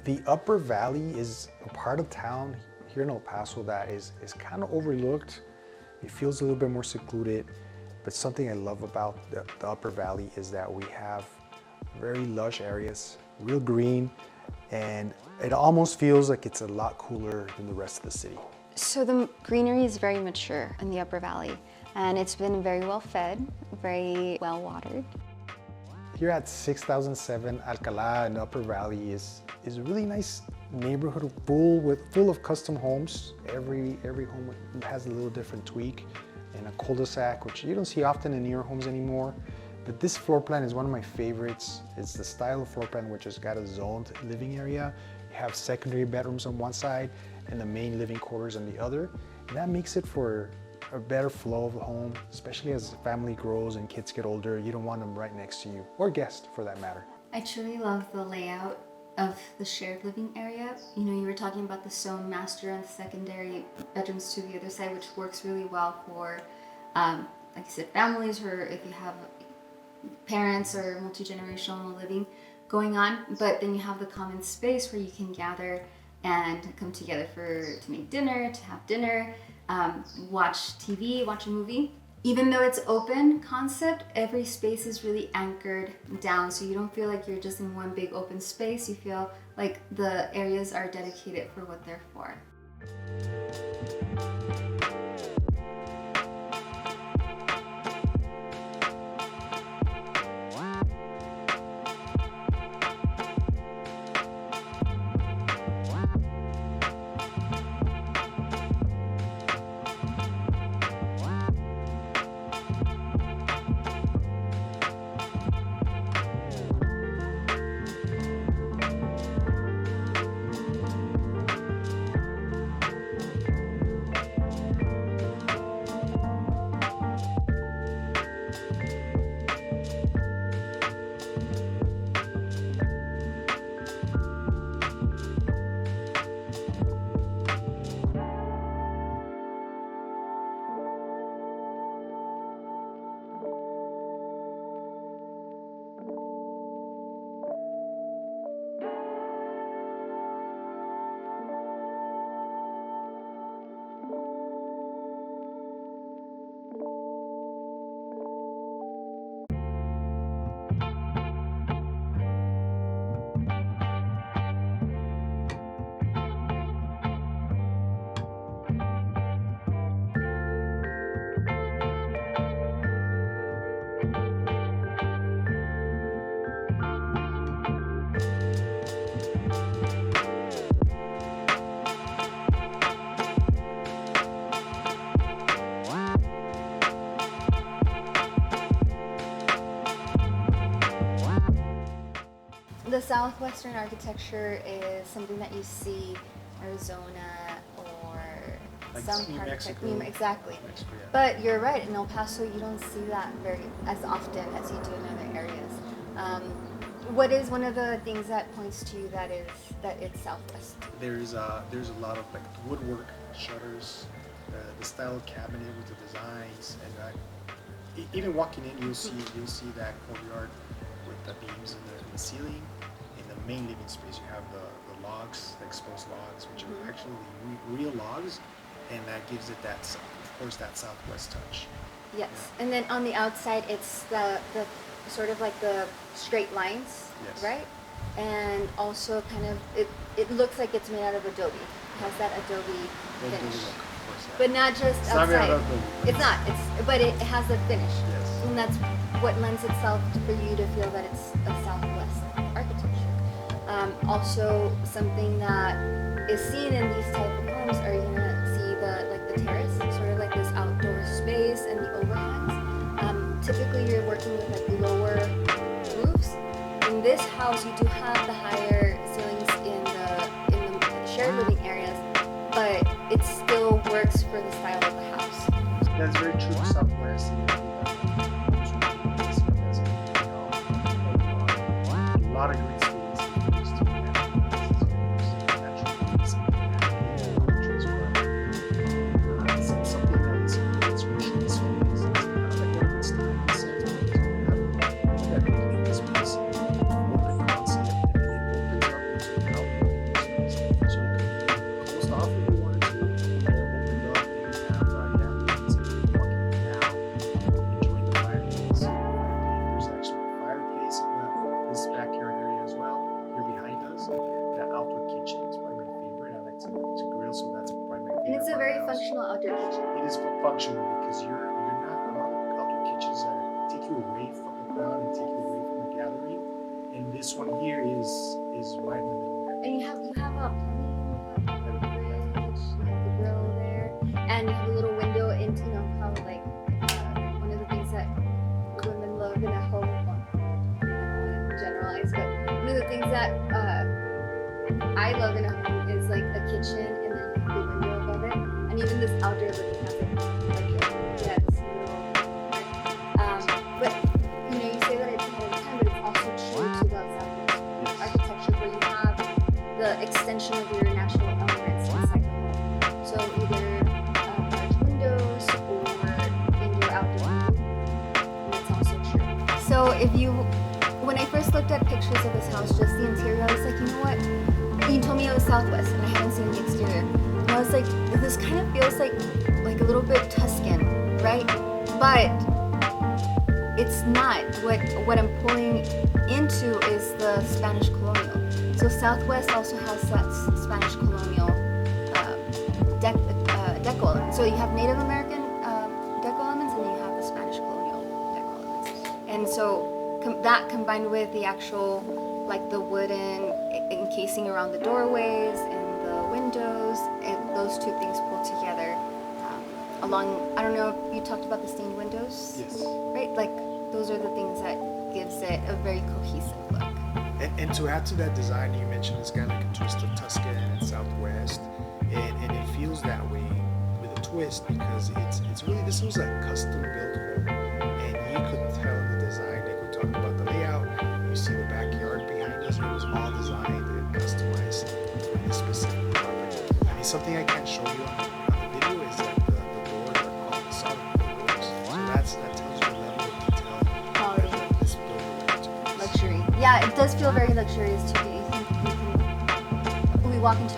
The Upper Valley is a part of town here in El Paso that is kind of overlooked. It feels a little bit more secluded, but something I love about the Upper Valley is that we have very lush areas, real green, and it almost feels like it's a lot cooler than the rest of the city. So the greenery is very mature in the Upper Valley, and it's been very well fed, very well watered. Here at 6007 Alcalá in the Upper Valley is a really nice neighborhood full of custom homes. Every home has a little different tweak, and a cul-de-sac, which you don't see often in newer homes anymore. But this floor plan is one of my favorites. It's the style of floor plan which has got a zoned living area. You have secondary bedrooms on one side and the main living quarters on the other. And that makes it for a better flow of the home, especially as the family grows and kids get older. You don't want them right next to you, or guests for that matter. I truly love the layout of the shared living area. You know, you were talking about the stone master and the secondary bedrooms to the other side, which works really well for, like I said, families, or if you have parents or multi-generational living going on. But then you have the common space where you can gather and come together to make dinner, to have dinner, watch TV, watch a movie. Even though it's open concept, every space is really anchored down, so you don't feel like you're just in one big open space. You feel like the areas are dedicated for what they're for. The Southwestern architecture is something that you see Arizona or Like some New part Mexico. of exactly. Mexico, yeah. But you're right, in El Paso you don't see that as often as you do in other areas. What is one of the things that points to you that it's Southwest? There's a lot of like woodwork shutters, the style of cabinet with the designs, and even walking in, you'll see that courtyard with the beams in the ceiling. In the main living space, you have the logs, the exposed logs, which are actually real logs, and that gives it that, of course, that Southwest touch. Yes, and then on the outside, it's the sort of like the straight lines, Yes. right? And also kind of, it looks like it's made out of Adobe. It has that Adobe Well, finish. look, of course, yeah. But not just It's not made outside. out of Adobe. It's not, but it has a finish. Yes. And that's what lends itself for you to feel that it's a Southwest architecture. Also, something that is seen in these type of homes are you're gonna see the terrace, sort of like this outdoor space and the overhangs. Typically, you're working with like lower roofs. In this house, you do have the higher ceilings in the shared living areas, but it still works for the style of the house. That's very true to Southwest. A lot of green space. It's a very functional outdoor kitchen. It is functional because you're not a lot of outdoor kitchens that take you away from the crowd and take you away from the gathering. And this one here is right in the middle there. And you have a plumbing, you have a fridge, you have the grill there, and you have a little window into how like one of the things that women love in a home. Well, I don't want to generalize, but one of the things that I love in a home is like a kitchen and then the window above it, and even this outdoor living has like yeah, this little. But you say that it's all the time, but it's also true to the Southwestern architecture where you have the extension of your natural elements inside the home. So either large windows or indoor outdoor. And it's also true. So when I first looked at pictures of this house, just the interior, I was like, you know what? You told me it was Southwest, and I haven't seen the exterior. And I was like, this kind of feels like a little bit Tuscan, right? But it's not. What I'm pulling into is the Spanish colonial. So Southwest also has that Spanish colonial deco elements. So you have Native American deco elements, and then you have the Spanish colonial deco elements. And so that combined with the actual, like the wooden encasing around the doorways and the windows, and those two things pulled together. Along, I don't know if you talked about the stained windows. Yes. Right? Like those are the things that gives it a very cohesive look. And to add to that design, you mentioned it's kind of like a twist of Tuscan and Southwest, and it feels that way with a twist because it's really, this was a custom built home, and you could tell the design. Like we talked about the layout, you see the backyard behind us. It was all designed and customized for this specific property. I mean, something I can't show you on the video is that the doors are called solid doors, so that tells you the level of detail Quality. that this building went to. Luxury. Yeah, it does feel very luxurious to me. We walk into